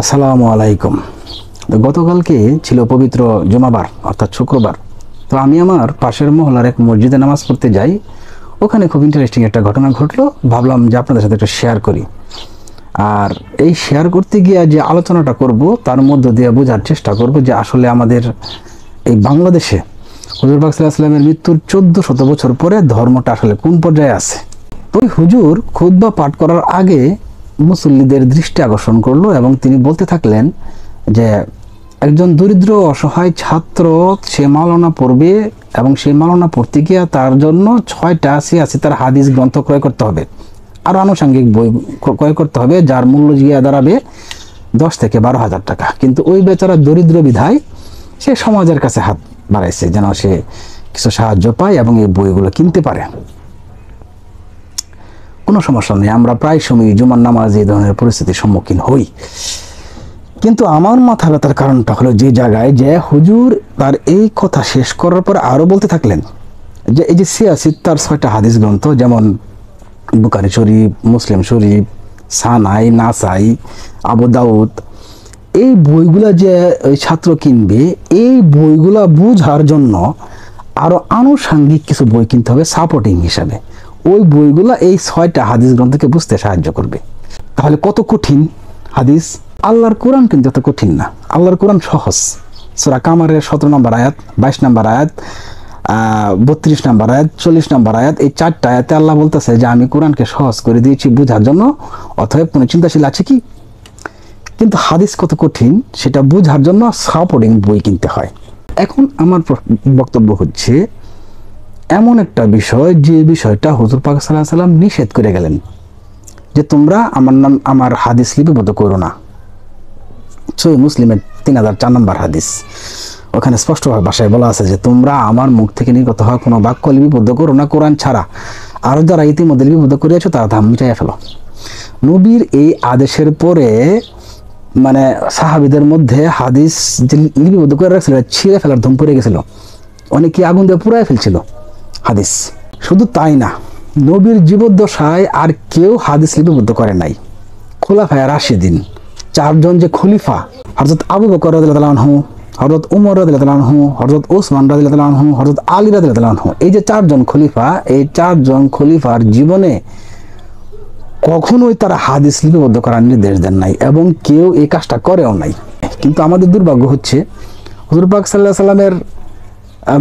আসসালামু আলাইকুম। তো গতকালকে ছিল পবিত্র জুমাবার অর্থাৎ শুক্রবার। তো আমি আমার পাশের মহল্লার এক মসজিদে নামাজ পড়তে যাই। ওখানে খুব ইন্টারেস্টিং একটা ঘটনা ঘটলো, ভাবলাম যে আপনাদের সাথে একটু শেয়ার করি। আর এই শেয়ার করতে গিয়ে যে আলোচনাটা করব তার মধ্য দিয়ে বোঝার চেষ্টা করব যে আসলে আমাদের এই বাংলাদেশে হুজুর পাক সাল্লাল্লাহু আলাইহি ওয়াসাল্লামের মৃত্যুর 1400 বছর পরে ধর্মটা আসলে কোন পর্যায়ে আছে। তো ওই হুজুর খুতবা পাঠ করার আগে মুসল্লিদের দৃষ্টি আকর্ষণ করলো এবং তিনি বলতে থাকলেন যে একজন দরিদ্র অসহায় ছাত্র সে মাওলানা পড়বে এবং সেই মাওলানা পড়তে গিয়ে তার জন্য 6টা তার হাদিস গ্রন্থ ক্রয় করতে হবে, আর আনুষঙ্গিক বই ক্রয় করতে হবে, যার মূল্য গিয়ে দাঁড়াবে 10 থেকে 12 হাজার টাকা। কিন্তু ওই বেচারা দরিদ্র বিধায় সে সমাজের কাছে হাত বাড়াইছে যেন সে কিছু সাহায্য পায় এবং এই বইগুলো কিনতে পারে। কোনো সমস্যা নেই, আমরা প্রায় সময় জুমার নামাজে এই ধরনের পরিস্থিতির সম্মুখীন হই। কিন্তু আমার মাথা ব্যথার কারণটা হলো যে জায়গায় যে হুজুর তার এই কথা শেষ করার পর আরো বলতে থাকলেন যে এই যে তার 6টা হাদিস গ্রন্থ, যেমন বুখারী শরীফ, মুসলিম শরীফ, সানাই, নাসাই, আবু দাউদ, এই বইগুলা যে ওই ছাত্র কিনবে, এই বইগুলা বুঝার জন্য আরো আনুষঙ্গিক কিছু বই কিনতে হবে সাপোর্টিং হিসাবে। ওই বইগুলা এই 6টা হাদিস গ্রন্থকে বুঝতে সাহায্য করবে। তাহলে কত কঠিন হাদিস! আল্লাহর কোরআন কিন্তু এত কঠিন না, আল্লাহর কোরআন সহজ। সূরা কামারের 17 নম্বর আয়াত, 22 নম্বর আয়াত, 32 নম্বর আয়াত, 40 নম্বর আয়াত, এই 4টা আয়াতে আল্লাহ বলতেছে যে আমি কোরআনকে সহজ করে দিয়েছি বুঝার জন্য, অতএব কোনো চিন্তাশীল আছে কি? কিন্তু হাদিস কত কঠিন সেটা বুঝার জন্য সাপোর্টিং বই কিনতে হয়। এখন আমার বক্তব্য হচ্ছে এমন একটা বিষয় যে বিষয়টা হুজুর পাক সাল্লাল্লাহু আলাইহি ওয়াসাল্লাম নিষেধ করে গেলেন যে তোমরা আমার হাদিস লিপিবদ্ধ করো না। সহিহ মুসলিমের 3004 নম্বর হাদিস, ওখানে স্পষ্টভাবে ভাষায় বলা আছে যে তোমরা আমার মুখ থেকে নির্গত হওয়া কোনো বাক্য লিপিবদ্ধ করো না কোরআন ছাড়া, আর যারা ইতিমধ্যে লিপিবদ্ধ করিয়াছো তারা ধাম মিটাইয়া ফেলো। নবীর এই আদেশের পরে মানে সাহাবীদের মধ্যে হাদিস যে লিপিবদ্ধ করে রাখছিল ছিঁড়ে ফেলার ধুম পড়ে গেছিল, অনেকে আগুন দিয়ে পুড়ায় ফেলছিল হাদিস। শুধু তাই না, নবীর জীবদ্দশায় আর কেউ হাদিস লিপিবদ্ধ করে নাই। খোলাফায়ে রাশিদিন 4জন যে খলিফা, হযরত আবু বকর রাদিয়াল্লাহু আনহু, হযরত উমর রাদিয়াল্লাহু আনহু, হযরত ওসমান রাদিয়াল্লাহু আনহু, হযরত আলী রাদিয়াল্লাহু আনহু, এই যে 4জন খলিফা, এই 4জন খলিফার জীবনে কখনোই তারা হাদিস লিপিবদ্ধ করার নির্দেশ দেন নাই এবং কেউ এই কাজটা করেও নাই। কিন্তু আমাদের দুর্ভাগ্য হচ্ছে হুজুর পাক সাল্লাল্লাহু আলাইহি ওয়াসাল্লামের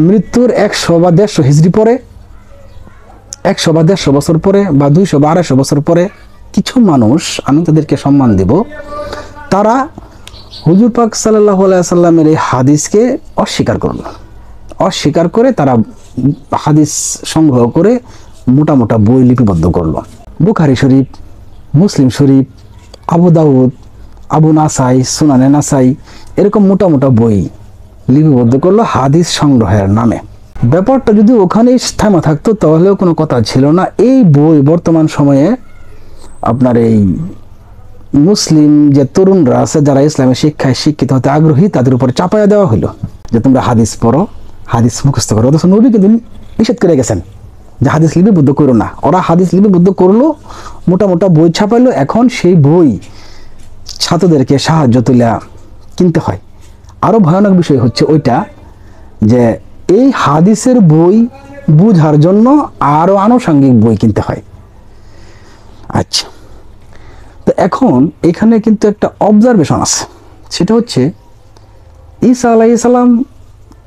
মৃত্যুর 100 বা 150 হিজরি পরে, 100 বা 150 বছর পরে বা 200 বা 250 বছর পরে কিছু মানুষ, আমি তাদেরকে সম্মান দেব, তারা হুজুর পাক সাল্লাল্লাহু আলাইহি ওয়াসাল্লামের এই হাদিসকে অস্বীকার করল। অস্বীকার করে তারা হাদিস সংগ্রহ করে মোটা মোটা বই লিপিবদ্ধ করলো। বুখারী শরীফ, মুসলিম শরীফ, আবু দাউদ, আবু নাসাই, সুনানে নাসাই, এরকম মোটা মোটা বই লিপিবদ্ধ করলো হাদিস সংগ্রহের নামে। ব্যাপারটা যদি ওখানেই থেমে থাকতো তাহলেও কোনো কথা ছিল না। এই বই বর্তমান সময়ে আপনার এই মুসলিম যে তরুণরা আছে যারা ইসলামের শিক্ষায় শিক্ষিত হতে আগ্রহী, তাদের উপর চাপাইয়া দেওয়া হলো যে তোমরা হাদিস পড়ো, হাদিস মুখস্থ করো। অথচ নবী কিন্তু নিষেধ করে গেছেন যে হাদিস লিপিবদ্ধ করো না। ওরা হাদিস লিপিবদ্ধ করলো, মোটা মোটা বই ছাপাইলো, এখন সেই বই ছাত্রদেরকে সাহায্য তুলে কিনতে হয়। আরো ভয়ানক বিষয় হচ্ছে ওইটা যে এই হাদিসের বই বুঝার জন্য আরো আনুষঙ্গিক বই কিনতে হয়। আচ্ছা, তো এখন এখানে কিন্তু একটা অবজারভেশন আছে, সেটা হচ্ছে ঈসা আলাইহিস সালাম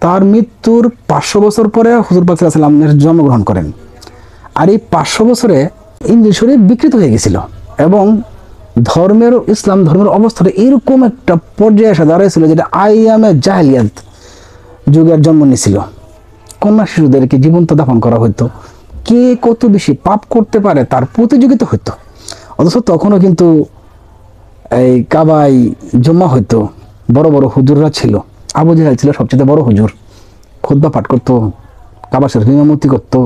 তার মৃত্যুর 500 বছর পরে হুজুর পাক সাল্লাল্লাহু আলাইহি ওয়াসাল্লামের জন্মগ্রহণ করেন। আর এই 500 বছরে ইনজিল শরীফ বিকৃত হয়ে গেছিল এবং ইসলাম ধর্মের অবস্থাটা এরকম একটা পর্যায়ে এসে দাঁড়িয়েছিল যেটা আইয়ামে জাহেলিয়াত যুগের জন্ম নিয়েছিল। কন্যা শিশুদেরকে জীবন্ত দাফন করা হতো, কে কত বেশি পাপ করতে পারে তার প্রতিযোগিতা হতো। অথচ তখনও কিন্তু এই কাবায় জমা হইতো, বড় বড় হুজুররা ছিল। আবু জাহেল ছিল সবচেয়ে বড় হুজুর, খুতবা পাঠ করতো, কাবা শরীফ ইমামতি করতো।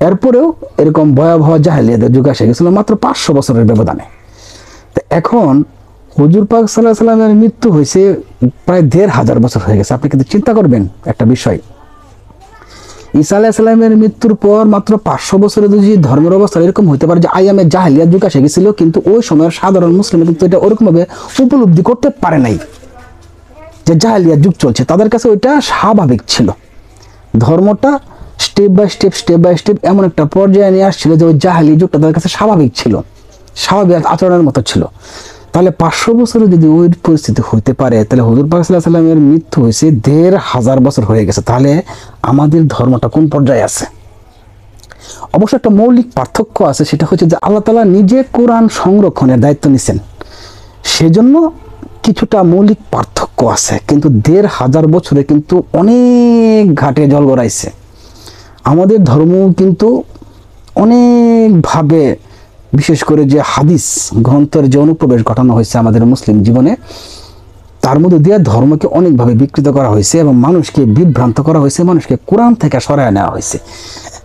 এরপরেও এরকম ভয়াবহ জাহেলিয়াতের যুগ এসে গেছিল মাত্র 500 বছরের ব্যবধানে। তো এখন হুজুর পাক সাল্লাল্লাহু আলাইহি ওয়াসাল্লামের মৃত্যু হয়েছে প্রায় 1500 বছর হয়ে গেছে। আপনি কিন্তু চিন্তা করবেন একটা বিষয়, ঈসা আলাইহিস সালামের মৃত্যুর পর মাত্র 500 বছরে যদি ধর্মের অবস্থা এরকম হতে পারে যে আইয়ামে জাহেলিয়াত যুগ এসে গেছিল, কিন্তু ওই সময়ের সাধারণ মুসলিম কিন্তু এটা ওরকম ভাবে উপলব্ধি করতে পারে নাই যে জাহেলিয়াত যুগ চলছে। তাদের কাছে ওইটা স্বাভাবিক ছিল। ধর্মটা স্টেপ বাই স্টেপ এমন একটা পর্যায়ে নিয়ে আসছিল যে ওই জাহেলি যুগটা তাদের কাছে স্বাভাবিক ছিল, স্বাভাবিক আচরণের মতো ছিল। তাহলে 500 বছরে যদি ওই পরিস্থিতি হইতে পারে, তাহলে হুজুর পাক সাল্লাল্লাহু আলাইহি ওয়াসাল্লামের মৃত্যু হয়েছে 1500 বছর হয়ে গেছে। তাহলে আমাদের ধর্মটা কোন পর্যায়ে আছে? অবশ্য একটা মৌলিক পার্থক্য আছে, সেটা হচ্ছে যে আল্লাহ তাআলা নিজে কোরআন সংরক্ষণের দায়িত্ব নিছেন, সেজন্য কিছুটা মৌলিক পার্থক্য আছে। কিন্তু 1500 বছরে কিন্তু অনেক ঘাটে জল গড়াইছে। আমাদের ধর্ম কিন্তু অনেকভাবে, বিশেষ করে যে হাদিস গ্রন্থের যে অনুপ্রবেশ ঘটানো হয়েছে আমাদের মুসলিম জীবনে, তার মধ্যে দিয়ে ধর্মকে অনেকভাবে বিকৃত করা হয়েছে এবং মানুষকে বিভ্রান্ত করা হয়েছে, মানুষকে কোরআন থেকে সরায় নেওয়া হয়েছে।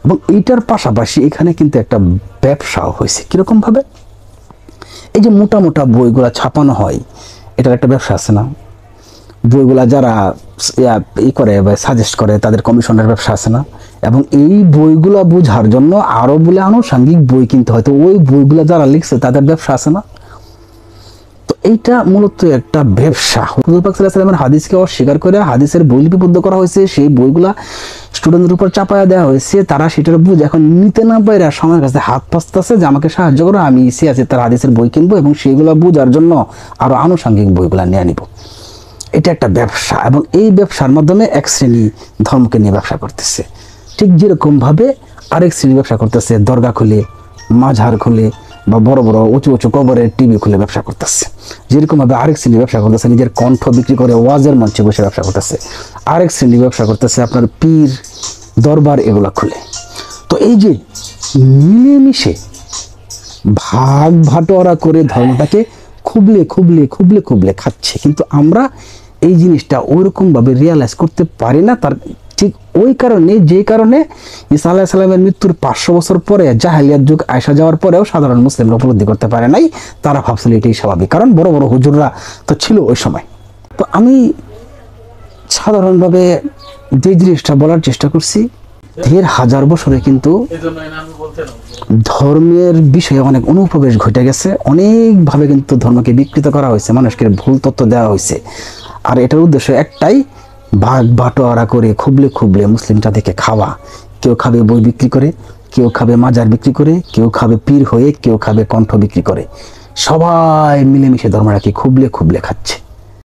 এবং এইটার পাশাপাশি এখানে কিন্তু একটা ব্যবসাও হয়েছে। কিরকম ভাবে? এই যে মোটা মোটা বইগুলা ছাপানো হয়, এটার একটা ব্যবসা আছে না? বইগুলা যারা করে বা সাজেস্ট করে, তাদের কমিশনের ব্যবসা আছে না? এবং এই বইগুলা বোঝার জন্য আরো বলে আনুষঙ্গিক বই কিনতে হয়, তো ওই বইগুলা যারা লিখছে তাদের ব্যবসা আছে না? তো এইটা মূলত একটা ব্যবসা। হুজুর পাক সাল্লাল্লাহু আলাইহি ওয়াসাল্লামের হাদিসকে অস্বীকার করে হাদিসের বই লিপিবদ্ধ করা হয়েছে, সেই বইগুলা স্টুডেন্টদের উপর চাপায়া দেওয়া হয়েছে। তারা সেটার বুঝ এখন নিতে না পারে সময়ের কাছে হাত পাততেছে যে আমাকে সাহায্য করো, আমি ইসে আছি তার হাদিসের বই কিনবো এবং সেইগুলা বোঝার জন্য আরো আনুষঙ্গিক বইগুলা নিয়ে নিব। এটা একটা ব্যবসা এবং এই ব্যবসার মাধ্যমে এক শ্রেণী ধর্মকে নিয়ে ব্যবসা করতেছে। ঠিক যেরকম ভাবে আরেক শ্রেণী ব্যবসা করতেছে, দরগা খুলে, মাঝার খুলে বা বড় বড় উঁচু উঁচু কবরের টিভি খুলে ব্যবসা করতেছে। যেরকম ভাবে আরেক শ্রেণী ব্যবসা করতেছে নিজের কণ্ঠ বিক্রি করে ওয়াজের মঞ্চে বসে ব্যবসা করতেছে। আরেক শ্রেণী ব্যবসা করতেছে আপনার পীর দরবার এগুলা খুলে। তো এই যে মিলেমিশে ভাগ ভাটোয়ারা করে ধর্মটাকে খুবলে খাচ্ছে, কিন্তু আমরা এই জিনিসটা ওইরকম ভাবে রিয়ালাইজ করতে পারি না। তার ঠিক ওই কারণে, যে কারণে ঈসা আলাইহিস সালামের মৃত্যুর 500 বছর পরে জাহেলিয়াত যুগ আয়সা যাওয়ার পরেও সাধারণ মুসলিমরা উপলব্ধি করতে পারে নাই। তারা ভাবছিল এটাই স্বাভাবিক, কারণ বড় বড় হুজুররা তো ছিল ওই সময়। তো আমি সাধারণভাবে যে জিনিসটা বলার চেষ্টা করছি, 1500 বছরে কিন্তু ধর্মের বিষয়ে অনেক অনুপ্রবেশ ঘটে গেছে, অনেকভাবে কিন্তু ধর্মকে বিকৃত করা হয়েছে, মানুষকে ভুল তথ্য দেওয়া হয়েছে। আর এটার উদ্দেশ্য একটাই, ভাগ বাটোয়ারা করে খুবলে মুসলিম জাতিকে খাওয়া। কেউ খাবে বই বিক্রি করে, কেউ খাবে মাজার বিক্রি করে, কেউ খাবে পীর হয়ে, কেউ খাবে কণ্ঠ বিক্রি করে। সবাই মিলেমিশে ধর্মটাকে খুবলে খাচ্ছে।